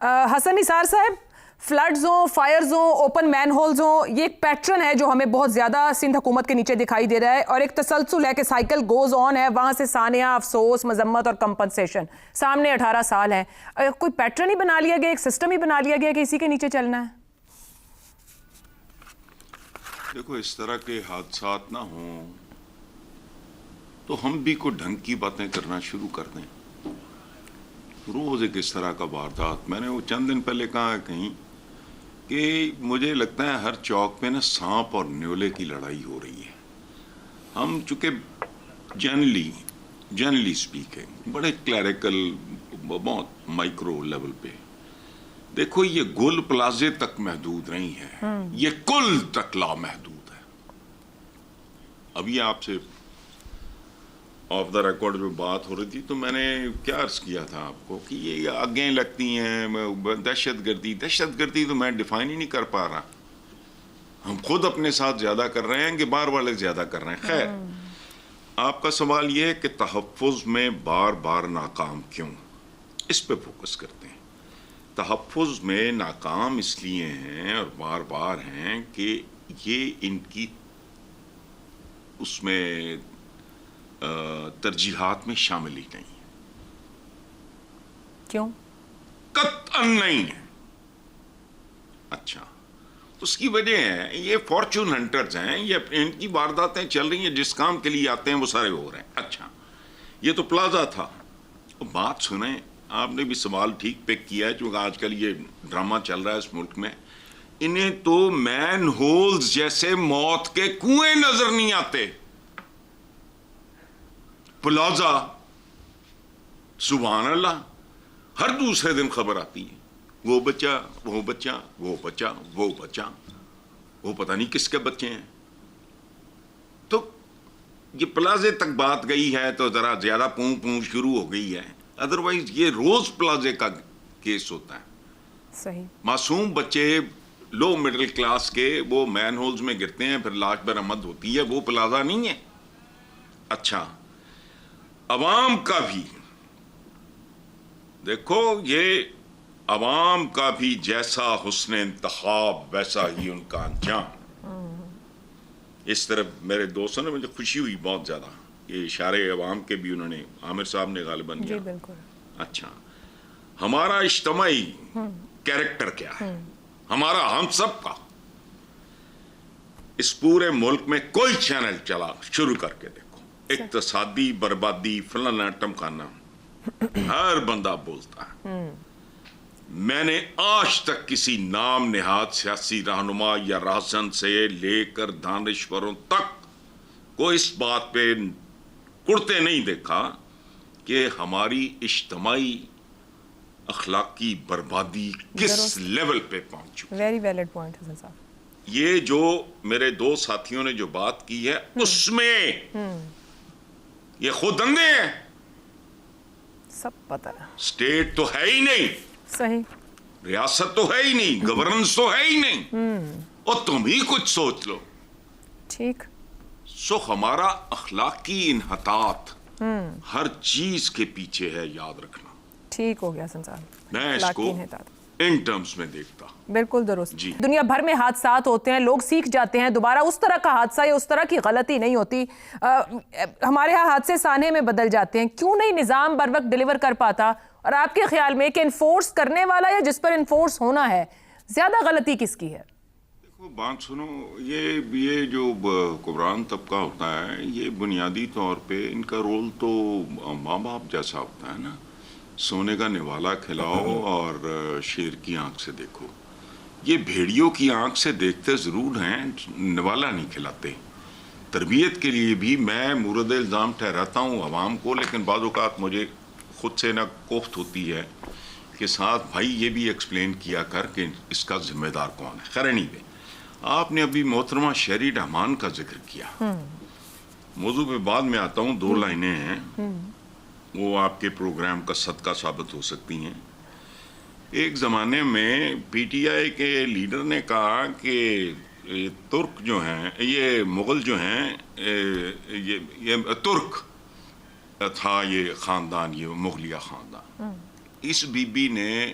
حسن نثار صاحب، فلڈز ہوں، فائرز ہوں، اوپن مین ہولز ہوں، یہ ایک پیٹرن ہے جو ہمیں بہت زیادہ سندھ حکومت کے نیچے دکھائی دے رہا ہے، اور ایک تسلسل ہے کہ سائیکل گوز آن ہے، وہاں سے سانحہ، افسوس، مذمت اور کمپنسیشن. سامنے 18 سال ہیں. کوئی پیٹرن ہی بنا لیا گیا، ایک سسٹم ہی بنا لیا گیا کہ اسی کے نیچے چلنا ہے؟ دیکھو، اس طرح کے حادثات نہ ہوں تو ہم بھی کوئی ڈھنگ کی باتیں کرنا شروع کر دیں. روز ایک اس طرح کا واردات. میں نے وہ چند دن پہلے کہا کہیں کہ مجھے لگتا ہے ہر چوک پہ نا سانپ اور نیولے کی لڑائی ہو رہی ہے. ہم چونکہ جنرلی اسپیکنگ بڑے کلیریکل، بہت مائکرو لیول پہ، دیکھو یہ گل پلازے تک محدود نہیں ہے، یہ کل تک لامحدود ہے. ابھی آپ سے آف دا ریکارڈ جو بات ہو رہی تھی تو میں نے کیا عرض کیا تھا آپ کو کہ یہ آگیں لگتی ہیں دہشت گردی تو میں ڈیفائن ہی نہیں کر پا رہا. ہم خود اپنے ساتھ زیادہ کر رہے ہیں کہ بار والے زیادہ کر رہے ہیں. خیر، آپ کا سوال یہ ہے کہ تحفظ میں بار بار ناکام کیوں، اس پہ فوکس کرتے ہیں. تحفظ میں ناکام اس لیے ہیں اور بار بار ہیں کہ یہ ان کی اس میں ترجیحات میں شامل ہی نہیں. کیوں؟ قطعاً نہیں ہے. اچھا، اس کی وجہ ہے یہ فارچون ہنٹرز ہیں، یہ ان کی وارداتیں چل رہی ہیں، جس کام کے لیے آتے ہیں وہ سارے ہو رہے ہیں. اچھا، یہ تو پلازا تھا. بات سنیں، آپ نے بھی سوال ٹھیک پک کیا ہے، چونکہ آج کل یہ ڈرامہ چل رہا ہے اس ملک میں. انہیں تو مین ہولز جیسے موت کے کنویں نظر نہیں آتے. پلازا، سبحان اللہ، ہر دوسرے دن خبر آتی ہے، وہ بچہ، وہ بچہ، وہ بچہ، وہ بچہ، وہ پتہ نہیں کس کے بچے ہیں. تو یہ پلازے تک بات گئی ہے تو ذرا زیادہ پوں شروع ہو گئی ہے. ادروائز یہ روز پلازے کا کیس ہوتا ہے. صحیح. معصوم بچے لو مڈل کلاس کے وہ مین ہولز میں گرتے ہیں، پھر لاش برآمد ہوتی ہے، وہ پلازا نہیں ہے. اچھا، عوام کا بھی دیکھو، یہ عوام کا بھی جیسا حسن انتخاب ویسا ہی ان کا انجام. اس طرح میرے دوستوں نے، مجھے خوشی ہوئی بہت زیادہ، یہ اشارے عوام کے بھی انہوں نے، عامر صاحب نے غالباً. جی بالکل. اچھا، ہمارا اجتماعی کیریکٹر کیا ہے ہمارا، ہم سب کا؟ اس پورے ملک میں کوئی چینل چلا شروع کر کے دیکھو، اقتصادی بربادی فلانا ٹمکانا، ہر بندہ بولتا ہے. میں نے آج تک کسی نام نہاد سیاسی رہنما یا راہزن سے لے کر دانشوروں تک کو اس بات پہ کڑتے نہیں دیکھا کہ ہماری اجتماعی اخلاقی بربادی کس لیول پہ پہنچ چکی. ویری ویلڈ پوائنٹ حسن صاحب. یہ جو میرے دو ساتھیوں نے جو بات کی ہے اس میں یہ خود اندھے ہیں. سب پتہ ہے. اسٹیٹ تو ہے ہی نہیں. صحیح. ریاست تو ہے ہی نہیں، گورننس تو ہے ہی نہیں، اور تم ہی کچھ سوچ لو. ٹھیک. سو ہمارا اخلاقی انحطاط ہر چیز کے پیچھے ہے، یاد رکھنا. ٹھیک ہو گیا حسن صاحب. میں اس کو ان ٹرمز میں دیکھتا. بالکل درست. جی. دنیا بھر میں حادثات ہوتے ہیں، لوگ سیکھ جاتے ہیں، دوبارہ اس طرح کا حادثہ یا اس طرح کی غلطی نہیں ہوتی. ہمارے ہاں حادثے سانحے میں بدل جاتے ہیں. کیوں نہیں نظام بر وقت ڈیلیور کر پاتا؟ اور آپ کے خیال میں کہ انفورس کرنے والا یا جس پر انفورس ہونا ہے، زیادہ غلطی کس کی ہے؟ دیکھو بات سنو، یہ جو حکمران طبقہ ہوتا ہے، یہ بنیادی طور پہ ان کا رول تو ماں باپ جیسا ہوتا ہے نا. سونے کا نوالا کھلاؤ اور شیر کی آنکھ سے دیکھو. یہ بھیڑیوں کی آنکھ سے دیکھتے ضرور ہیں، نوالا نہیں کھلاتے. تربیت کے لیے بھی میں مورد الزام ٹھہراتا ہوں عوام کو، لیکن بعض اوقات مجھے خود سے نہ کوفت ہوتی ہے کہ ساتھ بھائی یہ بھی ایکسپلین کیا کر کہ اس کا ذمہ دار کون ہے. خیر نہیں دے. آپ نے ابھی محترمہ شہری رحمان کا ذکر کیا. موضوع پہ بعد میں آتا ہوں، 2 لائنیں ہیں وہ آپ کے پروگرام کا صدقہ ثابت ہو سکتی ہیں. ایک زمانے میں پی ٹی آئی کے لیڈر نے کہا کہ ترک جو ہیں، یہ مغل جو ہیں، یہ ترک تھا یہ خاندان، یہ مغلیہ خاندان. اس بی بی نے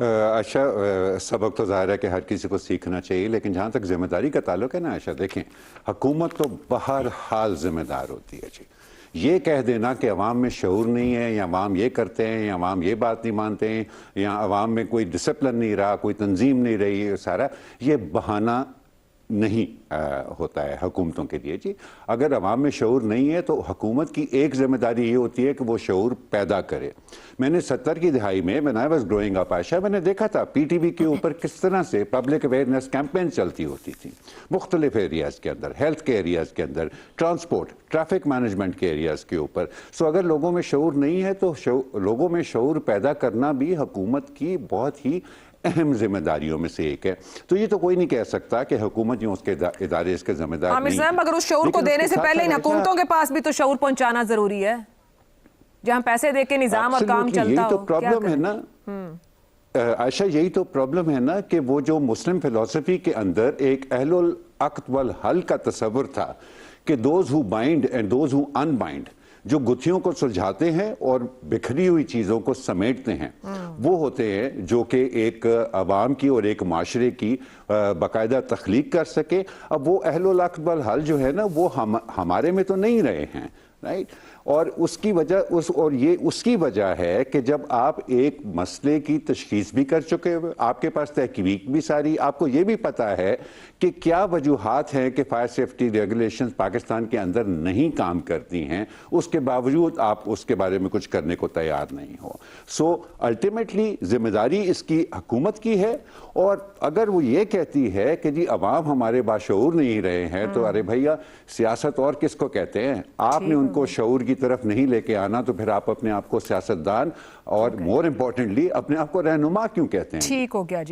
عائشہ سبق تو ظاہر ہے کہ ہر کسی کو سیکھنا چاہیے، لیکن جہاں تک ذمہ داری کا تعلق ہے نا عائشہ، دیکھیں حکومت تو بہرحال ذمہ دار ہوتی ہے جی۔ یہ کہہ دینا کہ عوام میں شعور نہیں ہے، یا عوام یہ کرتے ہیں، یا عوام یہ بات نہیں مانتے ہیں، یا عوام میں کوئی ڈسپلن نہیں رہا، کوئی تنظیم نہیں رہی، سارا یہ بہانہ نہیں ہوتا ہے حکومتوں کے لیے جی۔ اگر عوام میں شعور نہیں ہے تو حکومت کی ایک ذمہ داری یہ ہوتی ہے کہ وہ شعور پیدا کرے۔ میں نے 70 کی دہائی میں when I was growing up عائشہ، میں نے دیکھا تھا پی ٹی وی کے اوپر کس طرح سے پبلک اویئرنیس کیمپین چلتی ہوتی تھی مختلف ایریاز کے اندر، ہیلتھ کے ایریاز کے اندر، ٹرانسپورٹ ٹریفک مینجمنٹ کے ایریاز کے اوپر۔ سو اگر لوگوں میں شعور نہیں ہے تو لوگوں میں شعور پیدا کرنا بھی حکومت کی بہت ہی اہم ذمہ داریوں میں سے ایک ہے۔ تو یہ تو کوئی نہیں کہہ سکتا کہ حکومت یوں اس کے ادارے اس کے ذمہ دار عامر نہیں۔ صاحب مگر اس شعور کو دینے سے پہلے ان حکومتوں کے پاس بھی تو شعور پہنچانا ضروری ہے، جہاں پیسے دے کے نظام اور کام چلتا ہو۔ یہی تو پرابلم ہے نا عائشہ، یہی تو پرابلم ہے نا کہ وہ جو مسلم فلسفی کے اندر ایک اہل العقد والحل کا تصور تھا کہ those who bind and those who ان بائنڈ، جو گتھیوں کو سلجھاتے ہیں اور بکھری ہوئی چیزوں کو سمیٹتے ہیں، وہ ہوتے ہیں جو کہ ایک عوام کی اور ایک معاشرے کی باقاعدہ تخلیق کر سکے۔ اب وہ اہل العقد والحل جو ہے نا وہ ہمارے میں تو نہیں رہے ہیں، رائٹ؟ اور اس کی وجہ ہے کہ جب آپ ایک مسئلے کی تشخیص بھی کر چکے ہوئے، آپ کے پاس تحقیق بھی ساری، آپ کو یہ بھی پتا ہے کہ کیا وجوہات ہیں کہ فائر سیفٹی ریگولیشنز پاکستان کے اندر نہیں کام کرتی ہیں، اس کے باوجود آپ اس کے بارے میں کچھ کرنے کو تیار نہیں ہو۔ سو الٹیمیٹلی ذمہ داری اس کی حکومت کی ہے، اور اگر وہ یہ کہتی ہے کہ جی عوام ہمارے باشعور نہیں رہے ہیں تو ارے بھیا سیاست اور کس کو کہتے ہیں؟ آپ نے ان کو شعور کی طرف نہیں لے کے آنا تو پھر آپ اپنے آپ کو سیاستدان اور مور امپورٹنٹلی اپنے آپ کو رہنما کیوں کہتے ہیں؟ ٹھیک ہو گیا جی۔